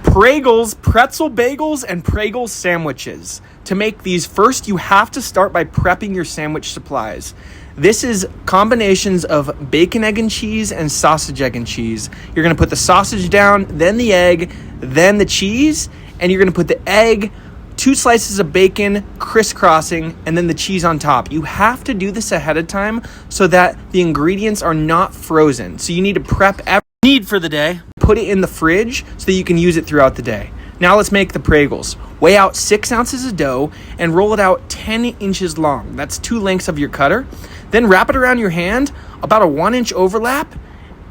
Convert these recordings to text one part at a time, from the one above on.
Pragel's pretzel bagels and Pragel sandwiches. To make these, first you have to start by prepping your sandwich supplies. This is combinations of bacon, egg, and cheese and sausage, egg, and cheese. You're going to put the sausage down, then the egg, then the cheese, and you're going to put the egg, 2 slices of bacon, crisscrossing, and then the cheese on top. You have to do this ahead of time so that the ingredients are not frozen. So you need to prep every need for the day, put it in the fridge so that you can use it throughout the day. Now let's make the Pragels. Weigh out 6 ounces of dough and roll it out 10 inches long. That's 2 lengths of your cutter. Then wrap it around your hand, about a 1-inch overlap,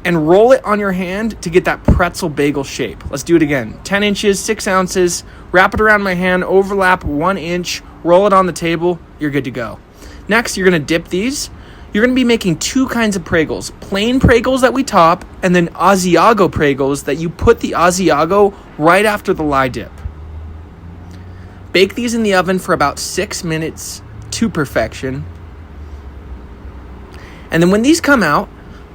and roll it on your hand to get that pretzel bagel shape. Let's do it again. 10 inches, 6 ounces, wrap it around my hand, overlap 1 inch, roll it on the table, you're good to go. Next, you're gonna dip these. You're gonna be making 2 kinds of Pragels. Plain Pragels that we top, and then Asiago Pragels that you put the Asiago right after the lye dip. Bake these in the oven for about 6 minutes to perfection. And then when these come out,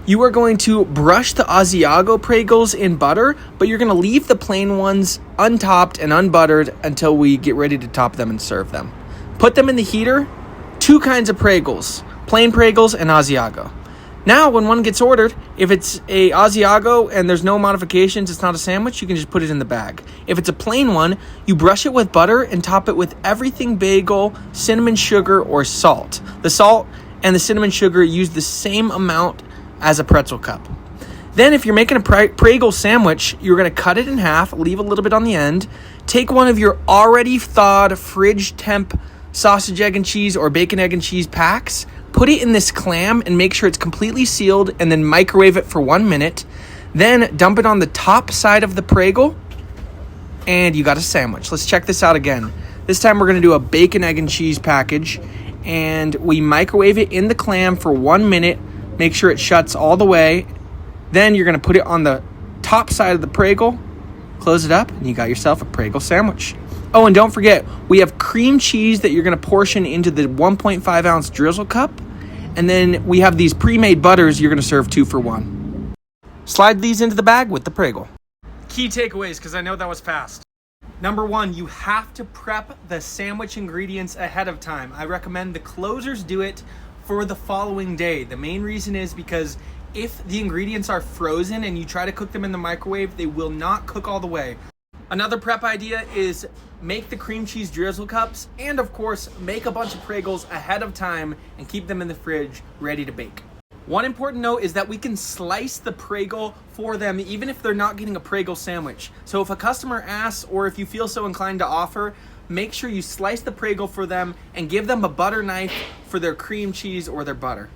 you are going to brush the Asiago Pragels in butter, but you're going to leave the plain ones untopped and unbuttered until we get ready to top them and serve them. Put them in the heater. 2 kinds of Pragels, plain Pragels and Asiago. Now, when one gets ordered, if it's a Asiago and there's no modifications, it's not a sandwich, you can just put it in the bag. If it's a plain one, you brush it with butter and top it with everything bagel, cinnamon sugar, or salt. The salt and the cinnamon sugar use the same amount as a pretzel cup. Then if you're making a Pragel sandwich, you're going to cut it in half, leave a little bit on the end, take one of your already thawed fridge temp sausage, egg, and cheese or bacon, egg, and cheese packs, put it in this clam and make sure it's completely sealed, and then microwave it for 1 minute. Then dump it on the top side of the Pragel, and you got a sandwich. Let's check this out again. This time we're going to do a bacon, egg, and cheese package, and we microwave it in the clam for 1 minute. Make sure it shuts all the way. Then you're going to put it on the top side of the Pragel, close it up, and you got yourself a Pragel sandwich. Oh, and don't forget, we have cream cheese that you're going to portion into the 1.5 ounce drizzle cup. And then we have these pre-made butters you're going to serve 2 for 1. Slide these into the bag with the Pragel. Key takeaways, because I know that was fast. Number 1, you have to prep the sandwich ingredients ahead of time. I recommend the closers do it for the following day. The main reason is because if the ingredients are frozen and you try to cook them in the microwave, they will not cook all the way. Another prep idea is make the cream cheese drizzle cups, and of course, make a bunch of Pragels ahead of time and keep them in the fridge ready to bake. One important note is that we can slice the Pragel for them even if they're not getting a Pragel sandwich. So if a customer asks, or if you feel so inclined to offer, make sure you slice the Pragel for them and give them a butter knife for their cream cheese or their butter.